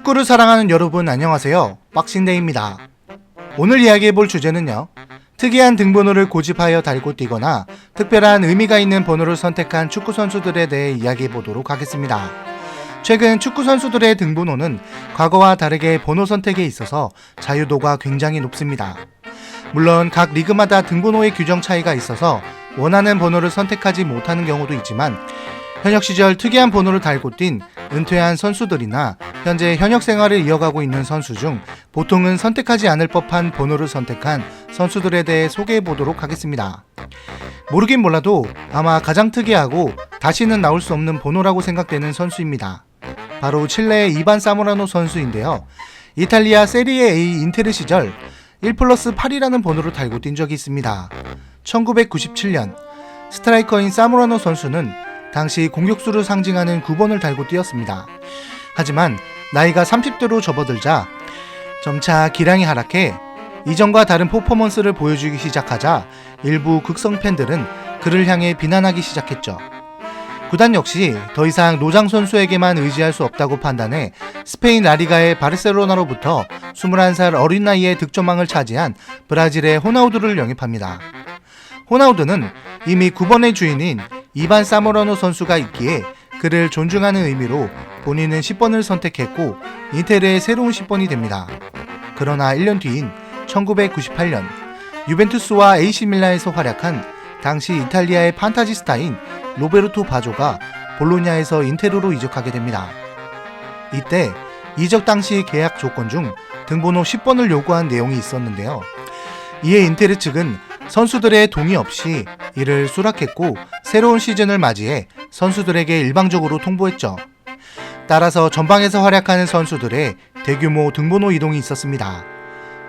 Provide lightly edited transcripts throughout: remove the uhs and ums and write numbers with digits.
축구를 사랑하는 여러분 안녕하세요. 박싱데이입니다. 오늘 이야기해볼 주제는요, 특이한 등번호를 고집하여 달고 뛰거나 특별한 의미가 있는 번호를 선택한 축구 선수들에 대해 이야기해보도록 하겠습니다. 최근 축구 선수들의 등번호는 과거와 다르게 번호 선택에 있어서 자유도가 굉장히 높습니다. 물론 각 리그마다 등번호의 규정 차이가 있어서 원하는 번호를 선택하지 못하는 경우도 있지만, 현역 시절 특이한 번호를 달고 뛴 은퇴한 선수들이나 현재 현역 생활을 이어가고 있는 선수 중 보통은 선택하지 않을 법한 번호를 선택한 선수들에 대해 소개해보도록 하겠습니다. 모르긴 몰라도 아마 가장 특이하고 다시는 나올 수 없는 번호라고 생각되는 선수입니다. 바로 칠레의 이반 사모라노 선수인데요. 이탈리아 세리에 A 인테르 시절 1+8이라는 번호를 달고 뛴 적이 있습니다. 1997년 스트라이커인 사모라노 선수는 당시 공격수를 상징하는 9번을 달고 뛰었습니다. 하지만 나이가 30대로 접어들자 점차 기량이 하락해 이전과 다른 퍼포먼스를 보여주기 시작하자 일부 극성 팬들은 그를 향해 비난하기 시작했죠. 구단 역시 더 이상 노장 선수에게만 의지할 수 없다고 판단해 스페인 라리가의 바르셀로나로부터 21살 어린 나이에 득점왕을 차지한 브라질의 호나우두를 영입합니다. 호나우두는 이미 9번의 주인인 이반 사모라노 선수가 있기에 그를 존중하는 의미로 본인은 10번을 선택했고 인테르의 새로운 10번이 됩니다. 그러나 1년 뒤인 1998년 유벤투스와 AC 밀란에서 활약한 당시 이탈리아의 판타지스타인 로베르토 바조가 볼로냐에서 인테르로 이적하게 됩니다. 이때 이적 당시 계약 조건 중 등번호 10번을 요구한 내용이 있었는데요. 이에 인테르 측은 선수들의 동의 없이 이를 수락했고 새로운 시즌을 맞이해 선수들에게 일방적으로 통보했죠. 따라서 전방에서 활약하는 선수들의 대규모 등번호 이동이 있었습니다.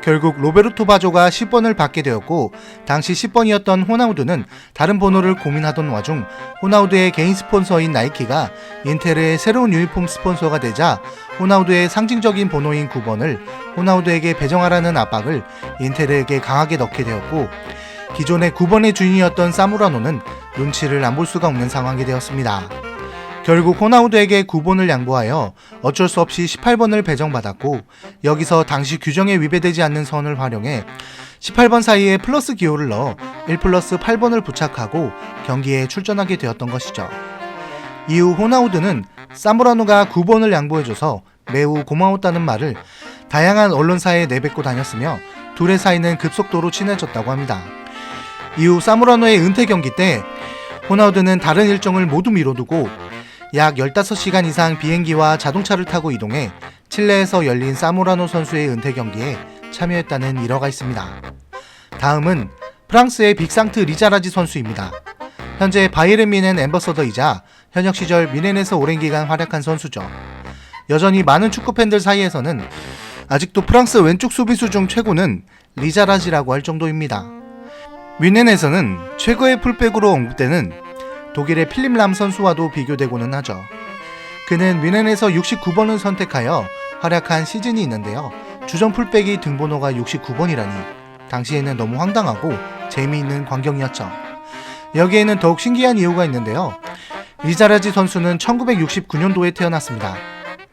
결국 로베르토 바조가 10번을 받게 되었고, 당시 10번이었던 호나우두는 다른 번호를 고민하던 와중 호나우두의 개인 스폰서인 나이키가 인테르의 새로운 유니폼 스폰서가 되자 호나우두의 상징적인 번호인 9번을 호나우두에게 배정하라는 압박을 인테르에게 강하게 넣게 되었고, 기존의 9번의 주인이었던 사모라노는 눈치를 안 볼 수가 없는 상황이 되었습니다. 결국 호나우두에게 9번을 양보하여 어쩔 수 없이 18번을 배정받았고, 여기서 당시 규정에 위배되지 않는 선을 활용해 18번 사이에 플러스 기호를 넣어 1+8번을 부착하고 경기에 출전하게 되었던 것이죠. 이후 호나우두는 사모라노가 9번을 양보해줘서 매우 고마웠다는 말을 다양한 언론사에 내뱉고 다녔으며 둘의 사이는 급속도로 친해졌다고 합니다. 이후 사모라노의 은퇴 경기 때 호나우두는 다른 일정을 모두 미뤄두고 약 15시간 이상 비행기와 자동차를 타고 이동해 칠레에서 열린 사모라노 선수의 은퇴 경기에 참여했다는 일화가 있습니다. 다음은 프랑스의 빅상트 리자라지 선수입니다. 현재 바이에른 뮌헨 앰버서더이자 현역 시절 뮌헨에서 오랜 기간 활약한 선수죠. 여전히 많은 축구팬들 사이에서는 아직도 프랑스 왼쪽 수비수 중 최고는 리자라지라고 할 정도입니다. 뮌헨에서는 최고의 풀백으로 언급되는 독일의 필립 람 선수와도 비교되고는 하죠. 그는 뮌헨에서 69번을 선택하여 활약한 시즌이 있는데요. 주전 풀백이 등번호가 69번이라니 당시에는 너무 황당하고 재미있는 광경이었죠. 여기에는 더욱 신기한 이유가 있는데요. 리자라지 선수는 1969년도에 태어났습니다.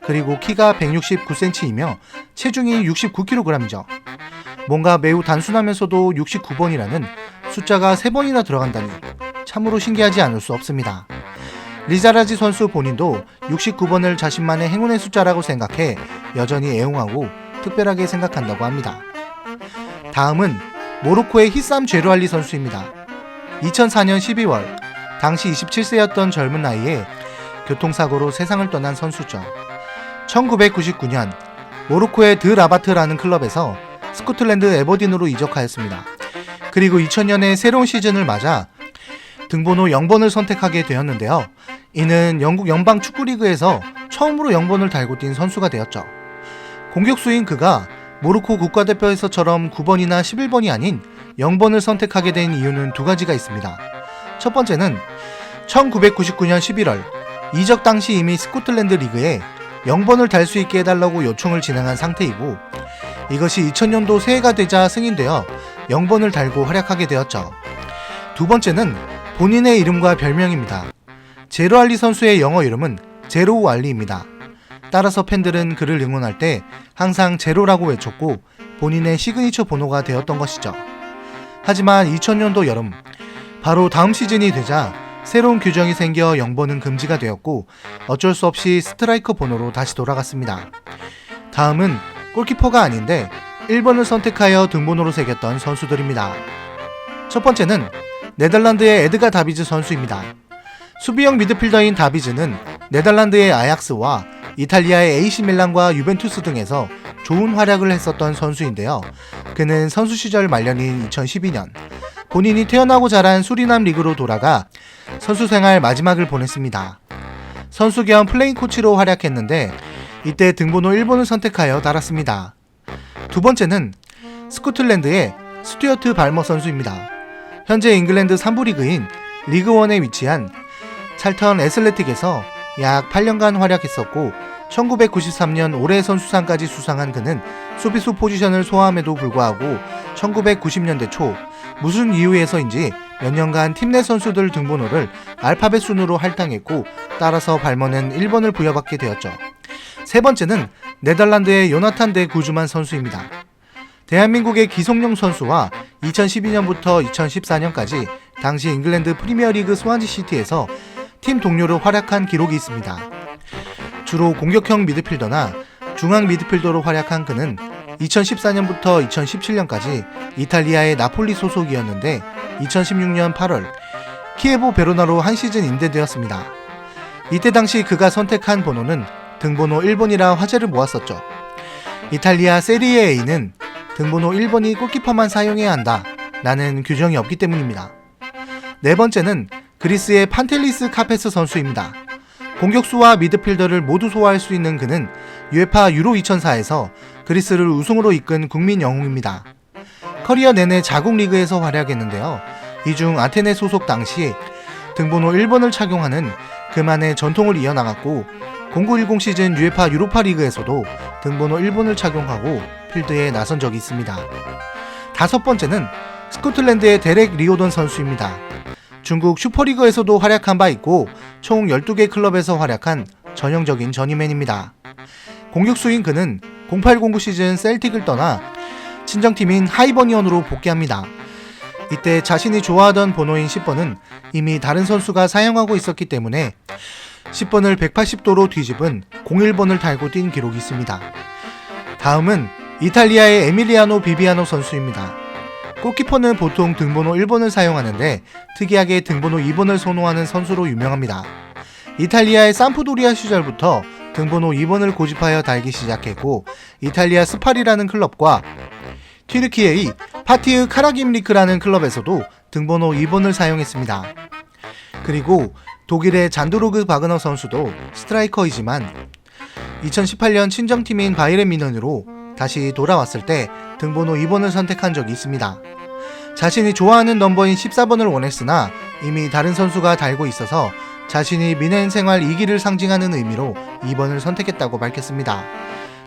그리고 키가 169cm이며 체중이 69kg이죠. 뭔가 매우 단순하면서도 69번이라는 숫자가 3번이나 들어간다니 참으로 신기하지 않을 수 없습니다. 리자라지 선수 본인도 69번을 자신만의 행운의 숫자라고 생각해 여전히 애용하고 특별하게 생각한다고 합니다. 다음은 모로코의 히삼 제루알리 선수입니다. 2004년 12월 당시 27세였던 젊은 나이에 교통사고로 세상을 떠난 선수죠. 1999년 모로코의 드 라바트라는 클럽에서 스코틀랜드 에버딘으로 이적하였습니다. 그리고 2000년에 새로운 시즌을 맞아 등번호 0번을 선택하게 되었는데요. 이는 영국 연방 축구리그에서 처음으로 0번을 달고 뛴 선수가 되었죠. 공격수인 그가 모로코 국가대표에서처럼 9번이나 11번이 아닌 0번을 선택하게 된 이유는 두 가지가 있습니다. 첫 번째는 1999년 11월 이적 당시 이미 스코틀랜드 리그에 0번을 달 수 있게 해달라고 요청을 진행한 상태이고, 이것이 2000년도 새해가 되자 승인되어 0번을 달고 활약하게 되었죠. 두 번째는 본인의 이름과 별명입니다. 제루알리 선수의 영어 이름은 제로우 알리입니다. 따라서 팬들은 그를 응원할 때 항상 제로라고 외쳤고 본인의 시그니처 번호가 되었던 것이죠. 하지만 2000년도 여름, 바로 다음 시즌이 되자 새로운 규정이 생겨 0번은 금지가 되었고 어쩔 수 없이 스트라이커 번호로 다시 돌아갔습니다. 다음은 골키퍼가 아닌데 1번을 선택하여 등번호로 새겼던 선수들입니다. 첫 번째는 네덜란드의 에드가 다비즈 선수입니다. 수비형 미드필더인 다비즈는 네덜란드의 아약스와 이탈리아의 AC 밀란과 유벤투스 등에서 좋은 활약을 했었던 선수인데요. 그는 선수 시절 말년인 2012년 본인이 태어나고 자란 수리남 리그로 돌아가 선수 생활 마지막을 보냈습니다. 선수 겸 플레잉 코치로 활약했는데 이때 등번호 1번을 선택하여 달았습니다. 두 번째는 스코틀랜드의 스튜어트 발머 선수입니다. 현재 잉글랜드 3부 리그인 리그1에 위치한 찰턴 애슬레틱에서 약 8년간 활약했었고 1993년 올해 선수상까지 수상한 그는 수비수 포지션을 소화함에도 불구하고 1990년대 초 무슨 이유에서인지 몇 년간 팀 내 선수들 등번호를 알파벳 순으로 할당했고 따라서 발머는 1번을 부여받게 되었죠. 세 번째는 네덜란드의 요나탄 데 구즈만 선수입니다. 대한민국의 기성용 선수와 2012년부터 2014년까지 당시 잉글랜드 프리미어리그 스완지 시티에서 팀 동료로 활약한 기록이 있습니다. 주로 공격형 미드필더나 중앙 미드필더로 활약한 그는 2014년부터 2017년까지 이탈리아의 나폴리 소속이었는데 2016년 8월 키예보 베로나로 한 시즌 임대되었습니다. 이때 당시 그가 선택한 번호는 등번호 1번이라 화제를 모았었죠. 이탈리아 세리에 A는 등번호 1번이 골키퍼만 사용해야 한다 라는 규정이 없기 때문입니다. 네 번째는 그리스의 판텔리스 카페스 선수입니다. 공격수와 미드필더를 모두 소화할 수 있는 그는 UEFA 유로 2004에서 그리스를 우승으로 이끈 국민 영웅입니다. 커리어 내내 자국 리그에서 활약했는데요. 이 중 아테네 소속 당시 등번호 1번을 착용하는 그만의 전통을 이어나갔고 0910 시즌 UEFA 유로파 리그에서도 등번호 1번을 착용하고 필드에 나선 적이 있습니다. 다섯 번째는 스코틀랜드의 데렉 리오던 선수입니다. 중국 슈퍼리그에서도 활약한 바 있고 총 12개 클럽에서 활약한 전형적인 저니맨입니다. 공격수인 그는 0809 시즌 셀틱을 떠나 친정팀인 하이버니언으로 복귀합니다. 이때 자신이 좋아하던 번호인 10번은 이미 다른 선수가 사용하고 있었기 때문에 10번을 180도로 뒤집은 01번을 달고 뛴 기록이 있습니다. 다음은 이탈리아의 에밀리아노 비비아노 선수입니다. 골키퍼는 보통 등번호 1번을 사용하는데 특이하게 등번호 2번을 선호하는 선수로 유명합니다. 이탈리아의 삼프도리아 시절부터 등번호 2번을 고집하여 달기 시작했고 이탈리아 스파리라는 클럽과 튀르키예의 파티흐 카라김리크라는 클럽에서도 등번호 2번을 사용했습니다. 그리고 독일의 잔드로그 바그너 선수도 스트라이커이지만 2018년 친정팀인 바이에른 뮌헨으로 다시 돌아왔을 때 등번호 2번을 선택한 적이 있습니다. 자신이 좋아하는 넘버인 14번을 원했으나 이미 다른 선수가 달고 있어서 자신이 뮌헨 생활 2기를 상징하는 의미로 2번을 선택했다고 밝혔습니다.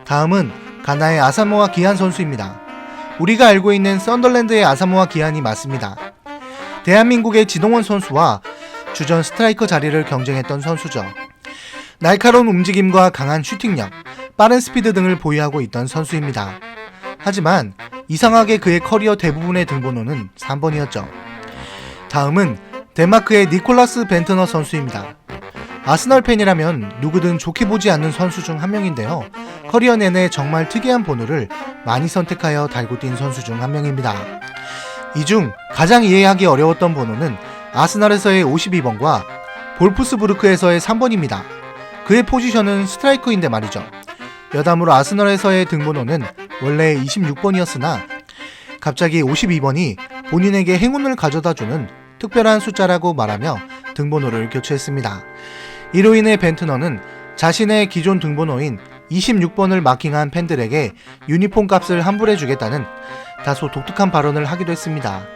다음은 가나의 아사모아 기한 선수입니다. 우리가 알고 있는 썬덜랜드의 아사모아 기한이 맞습니다. 대한민국의 지동원 선수와 주전 스트라이커 자리를 경쟁했던 선수죠. 날카로운 움직임과 강한 슈팅력, 빠른 스피드 등을 보유하고 있던 선수입니다. 하지만 이상하게 그의 커리어 대부분의 등번호는 3번이었죠. 다음은 덴마크의 니콜라스 벤트너 선수입니다. 아스널 팬이라면 누구든 좋게 보지 않는 선수 중 한 명인데요. 커리어 내내 정말 특이한 번호를 많이 선택하여 달고 뛴 선수 중 한 명입니다. 이 중 가장 이해하기 어려웠던 번호는 아스널에서의 52번과 볼프스부르크에서의 3번입니다. 그의 포지션은 스트라이커인데 말이죠. 여담으로 아스널에서의 등번호는 원래 26번이었으나 갑자기 52번이 본인에게 행운을 가져다주는 특별한 숫자라고 말하며 등번호를 교체했습니다. 이로 인해 벤트너는 자신의 기존 등번호인 26번을 마킹한 팬들에게 유니폼 값을 환불해주겠다는 다소 독특한 발언을 하기도 했습니다.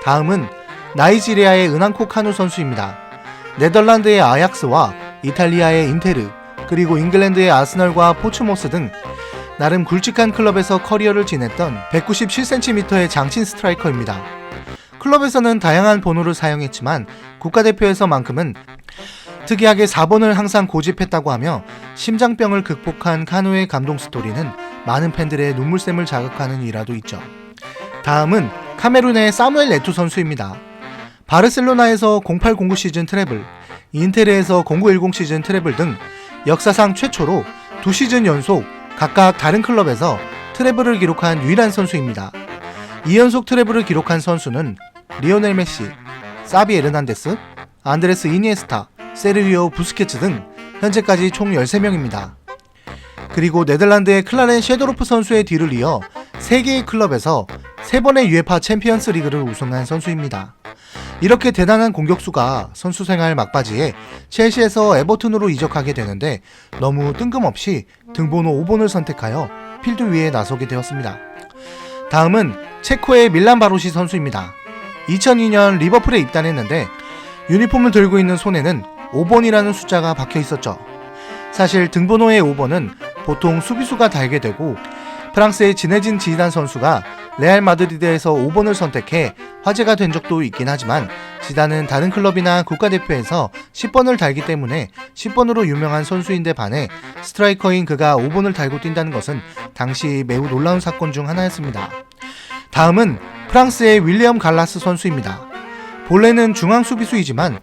다음은 나이지리아의 은앙코 카누 선수입니다. 네덜란드의 아약스와 이탈리아의 인테르, 그리고 잉글랜드의 아스널과 포츠모스 등 나름 굵직한 클럽에서 커리어를 지냈던 197cm의 장신 스트라이커입니다. 클럽에서는 다양한 번호를 사용했지만 국가대표에서만큼은 특이하게 4번을 항상 고집했다고 하며 심장병을 극복한 카누의 감동 스토리는 많은 팬들의 눈물샘을 자극하는 일화도 있죠. 다음은 카메룬의 사무엘 에투 선수입니다. 바르셀로나에서 0809 시즌 트래블, 인테르에서 0910 시즌 트래블 등 역사상 최초로 2시즌 연속 각각 다른 클럽에서 트래블을 기록한 유일한 선수입니다. 2연속 트래블을 기록한 선수는 리오넬 메시, 사비 에르난데스, 안드레스 이니에스타, 세르히오 부스케츠 등 현재까지 총 13명입니다. 그리고 네덜란드의 클라렌 셰도로프 선수의 뒤를 이어 3개의 클럽에서 3번의 UEFA 챔피언스 리그를 우승한 선수입니다. 이렇게 대단한 공격수가 선수 생활 막바지에 첼시에서 에버튼으로 이적하게 되는데 너무 뜬금없이 등번호 5번을 선택하여 필드 위에 나서게 되었습니다. 다음은 체코의 밀란 바로시 선수입니다. 2002년 리버풀에 입단했는데 유니폼을 들고 있는 손에는 5번이라는 숫자가 박혀 있었죠. 사실 등번호의 5번은 보통 수비수가 달게 되고 프랑스의 지네진 지단 선수가 레알 마드리드에서 5번을 선택해 화제가 된 적도 있긴 하지만 지단은 다른 클럽이나 국가대표에서 10번을 달기 때문에 10번으로 유명한 선수인데 반해 스트라이커인 그가 5번을 달고 뛴다는 것은 당시 매우 놀라운 사건 중 하나였습니다. 다음은 프랑스의 윌리엄 갈라스 선수입니다. 본래는 중앙 수비수이지만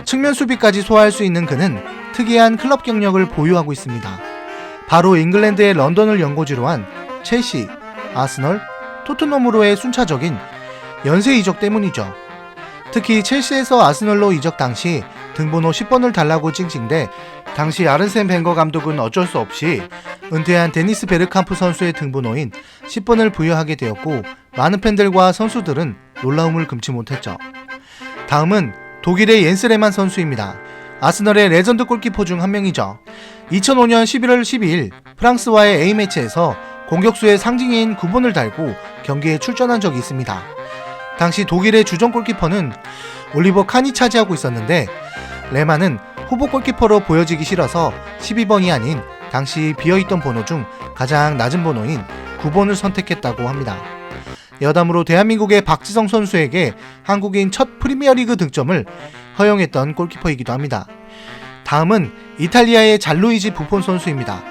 측면 수비까지 소화할 수 있는 그는 특이한 클럽 경력을 보유하고 있습니다. 바로 잉글랜드의 런던을 연고지로 한 첼시, 아스널, 토트넘으로의 순차적인 연쇄 이적 때문이죠. 특히 첼시에서 아스널로 이적 당시 등번호 10번을 달라고 찡찡대 당시 아르센 벵거 감독은 어쩔 수 없이 은퇴한 데니스 베르캄프 선수의 등번호인 10번을 부여하게 되었고 많은 팬들과 선수들은 놀라움을 금치 못했죠. 다음은 독일의 옌스 레만 선수입니다. 아스널의 레전드 골키퍼 중 한 명이죠. 2005년 11월 12일 프랑스와의 A매치에서 공격수의 상징인 9번을 달고 경기에 출전한 적이 있습니다. 당시 독일의 주전 골키퍼는 올리버 칸이 차지하고 있었는데 레만은 후보 골키퍼로 보여지기 싫어서 12번이 아닌 당시 비어있던 번호 중 가장 낮은 번호인 9번을 선택했다고 합니다. 여담으로 대한민국의 박지성 선수에게 한국인 첫 프리미어리그 득점을 허용했던 골키퍼이기도 합니다. 다음은 이탈리아의 잘루이지 부폰 선수입니다.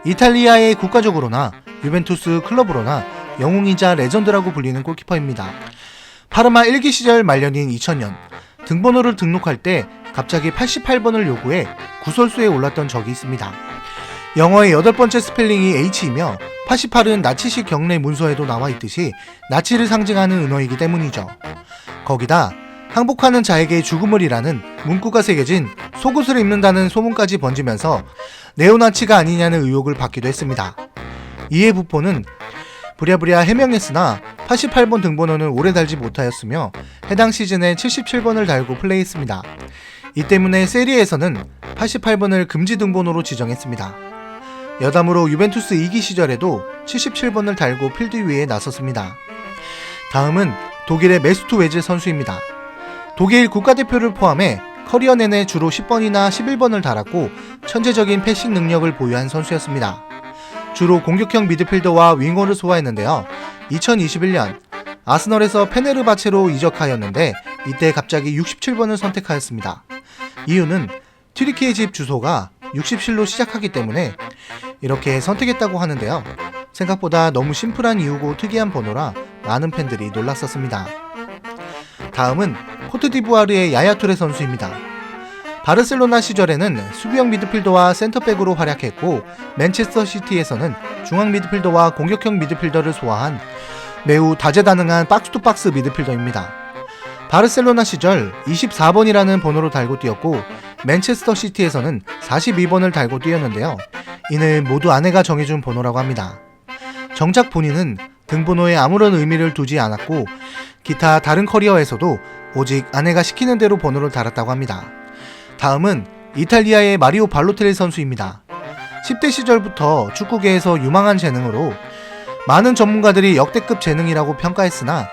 이탈리아의 국가적으로나 유벤투스 클럽으로나 영웅이자 레전드라고 불리는 골키퍼입니다. 파르마 1기 시절 말년인 2000년 등번호를 등록할 때 갑자기 88번을 요구해 구설수에 올랐던 적이 있습니다. 영어의 8번째 스펠링이 H이며 88은 나치식 경례 문서에도 나와 있듯이 나치를 상징하는 은어이기 때문이죠. 거기다 항복하는 자에게 죽음을이라는 문구가 새겨진 속옷을 입는다는 소문까지 번지면서 네오나치가 아니냐는 의혹을 받기도 했습니다. 이에 부폰은 부랴부랴 해명했으나 88번 등번호는 오래 달지 못하였으며 해당 시즌에 77번을 달고 플레이했습니다. 이 때문에 세리에에서는 88번을 금지 등번호로 지정했습니다. 여담으로 유벤투스 2기 시절에도 77번을 달고 필드 위에 나섰습니다. 다음은 독일의 메스투 웨즈 선수입니다. 독일 국가대표를 포함해 커리어 내내 주로 10번이나 11번을 달았고 천재적인 패싱 능력을 보유한 선수였습니다. 주로 공격형 미드필더와 윙어를 소화했는데요. 2021년 아스널에서 페네르바체로 이적하였는데 이때 갑자기 67번을 선택하였습니다. 이유는 튀르키예 집 주소가 67로 시작하기 때문에 이렇게 선택했다고 하는데요. 생각보다 너무 심플한 이유고 특이한 번호라 많은 팬들이 놀랐었습니다. 다음은 코트디부아르의 야야 투레 선수입니다. 바르셀로나 시절에는 수비형 미드필더와 센터백으로 활약했고 맨체스터 시티에서는 중앙 미드필더와 공격형 미드필더를 소화한 매우 다재다능한 박스투박스 미드필더입니다. 바르셀로나 시절 24번이라는 번호로 달고 뛰었고 맨체스터 시티에서는 42번을 달고 뛰었는데요. 이는 모두 아내가 정해준 번호라고 합니다. 정작 본인은 등번호에 아무런 의미를 두지 않았고 기타 다른 커리어에서도 오직 아내가 시키는 대로 번호를 달았다고 합니다. 다음은 이탈리아의 마리오 발로텔리 선수입니다. 10대 시절부터 축구계에서 유망한 재능으로 많은 전문가들이 역대급 재능이라고 평가했으나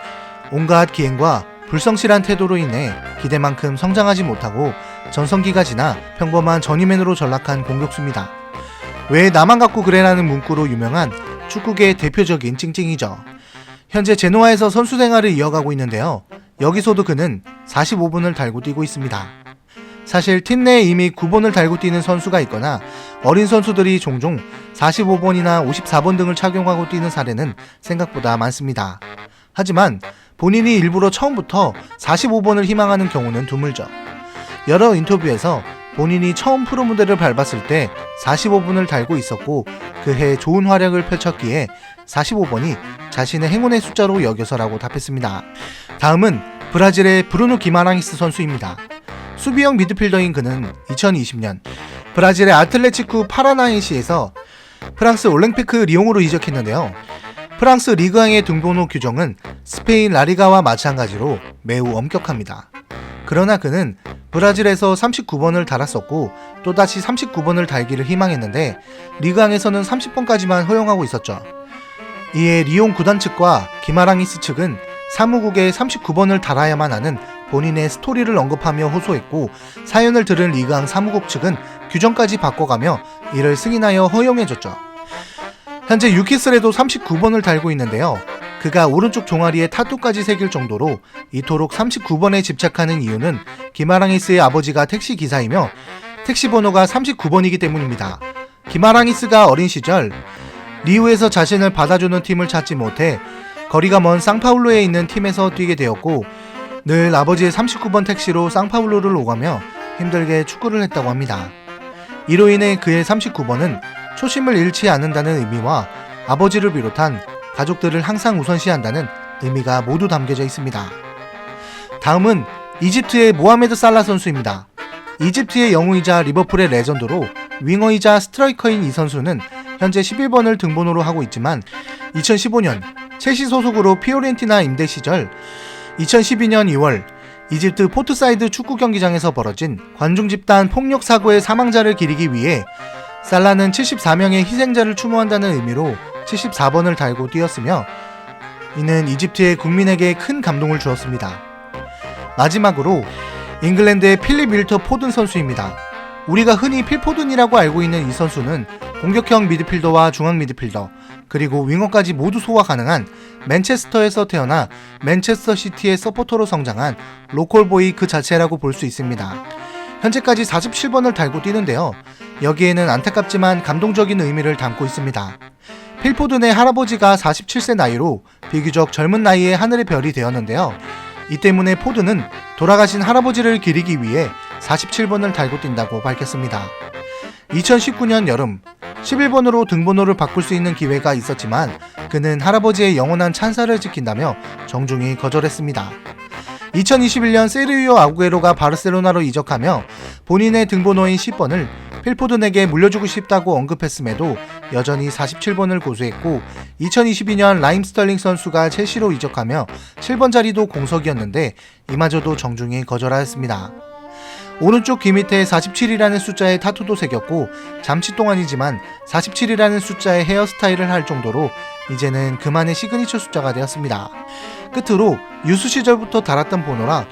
온갖 기행과 불성실한 태도로 인해 기대만큼 성장하지 못하고 전성기가 지나 평범한 저니맨으로 전락한 공격수입니다. 왜 나만 갖고 그래라는 문구로 유명한 축구계의 대표적인 찡찡이죠. 현재 제노아에서 선수 생활을 이어가고 있는데요. 여기서도 그는 45분을 달고 뛰고 있습니다. 사실 팀 내에 이미 9번을 달고 뛰는 선수가 있거나 어린 선수들이 종종 45번이나 54번 등을 착용하고 뛰는 사례는 생각보다 많습니다. 하지만 본인이 일부러 처음부터 45번을 희망하는 경우는 드물죠. 여러 인터뷰에서 본인이 처음 프로 무대를 밟았을 때 45번을 달고 있었고 그해 좋은 활약을 펼쳤기에 45번이 자신의 행운의 숫자로 여겨서라고 답했습니다. 다음은 브라질의 브루노 기마랑이스 선수입니다. 수비형 미드필더인 그는 2020년 브라질의 아틀레티쿠 파라나이시에서 프랑스 올랭피크 리옹으로 이적했는데요. 프랑스 리그왕의 등번호 규정은 스페인 라리가와 마찬가지로 매우 엄격합니다. 그러나 그는 브라질에서 39번을 달았었고 또다시 39번을 달기를 희망했는데 리그왕에서는 30번까지만 허용하고 있었죠. 이에 리옹 구단 측과 기마랑이스 측은 사무국에 39번을 달아야만 하는 본인의 스토리를 언급하며 호소했고 사연을 들은 리그왕 사무국 측은 규정까지 바꿔가며 이를 승인하여 허용해줬죠. 현재 유키슬에도 39번을 달고 있는데요. 그가 오른쪽 종아리에 타투까지 새길 정도로 이토록 39번에 집착하는 이유는 기마랑이스의 아버지가 택시기사이며 택시 번호가 39번이기 때문입니다. 기마랑이스가 어린 시절 리우에서 자신을 받아주는 팀을 찾지 못해 거리가 먼 상파울루에 있는 팀에서 뛰게 되었고 늘 아버지의 39번 택시로 상파울루를 오가며 힘들게 축구를 했다고 합니다. 이로 인해 그의 39번은 초심을 잃지 않는다는 의미와 아버지를 비롯한 가족들을 항상 우선시한다는 의미가 모두 담겨져 있습니다. 다음은 이집트의 모하메드 살라 선수입니다. 이집트의 영웅이자 리버풀의 레전드로 윙어이자 스트라이커인 이 선수는 현재 11번을 등번호로 하고 있지만 2015년 첼시 소속으로 피오렌티나 임대 시절 2012년 2월 이집트 포트사이드 축구 경기장에서 벌어진 관중 집단 폭력 사고의 사망자를 기리기 위해 살라는 74명의 희생자를 추모한다는 의미로 74번을 달고 뛰었으며 이는 이집트의 국민에게 큰 감동을 주었습니다. 마지막으로 잉글랜드의 필립 윌터 포든 선수입니다. 우리가 흔히 필포든이라고 알고 있는 이 선수는 공격형 미드필더와 중앙 미드필더 그리고 윙어까지 모두 소화 가능한 맨체스터에서 태어나 맨체스터 시티의 서포터로 성장한 로컬보이 그 자체라고 볼 수 있습니다. 현재까지 47번을 달고 뛰는데요. 여기에는 안타깝지만 감동적인 의미를 담고 있습니다. 필포든의 할아버지가 47세 나이로 비교적 젊은 나이에 하늘의 별이 되었는데요. 이 때문에 포든은 돌아가신 할아버지를 기리기 위해 47번을 달고 뛴다고 밝혔습니다. 2019년 여름 11번으로 등번호를 바꿀 수 있는 기회가 있었지만 그는 할아버지의 영원한 찬사를 지킨다며 정중히 거절했습니다. 2021년 세르히오 아구에로가 바르셀로나로 이적하며 본인의 등번호인 10번을 필포든에게 물려주고 싶다고 언급했음에도 여전히 47번을 고수했고 2022년 라임 스털링 선수가 첼시로 이적하며 7번 자리도 공석이었는데 이마저도 정중히 거절하였습니다. 오른쪽 귀 밑에 47이라는 숫자의 타투도 새겼고 잠시 동안이지만 47이라는 숫자의 헤어스타일을 할 정도로 이제는 그만의 시그니처 숫자가 되었습니다. 끝으로 유스 시절부터 달았던 번호라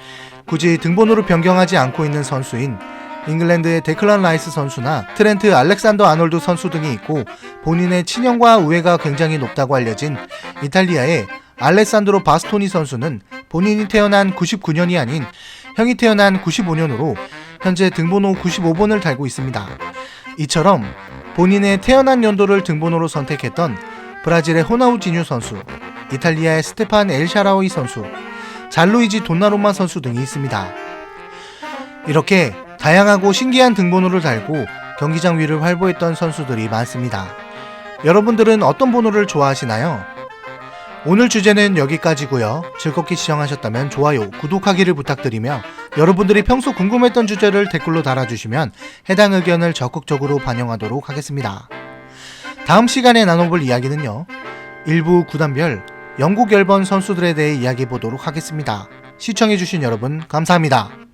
굳이 등번호를 변경하지 않고 있는 선수인 잉글랜드의 데클란 라이스 선수나 트렌트 알렉산더 아놀드 선수 등이 있고 본인의 친형과 우애가 굉장히 높다고 알려진 이탈리아의 알레산드로 바스토니 선수는 본인이 태어난 99년이 아닌 형이 태어난 95년으로 현재 등번호 95번을 달고 있습니다. 이처럼 본인의 태어난 연도를 등번호로 선택했던 브라질의 호나우지뉴 선수, 이탈리아의 스테판 엘샤라오이 선수, 잘루이지 돈나룸마 선수 등이 있습니다. 이렇게 다양하고 신기한 등번호를 달고 경기장 위를 활보했던 선수들이 많습니다. 여러분들은 어떤 번호를 좋아하시나요? 오늘 주제는 여기까지고요. 즐겁게 시청하셨다면 좋아요, 구독하기를 부탁드리며 여러분들이 평소 궁금했던 주제를 댓글로 달아주시면 해당 의견을 적극적으로 반영하도록 하겠습니다. 다음 시간에 나눠볼 이야기는요. 일부 구단별 영국 열번 선수들에 대해 이야기해보도록 하겠습니다. 시청해주신 여러분 감사합니다.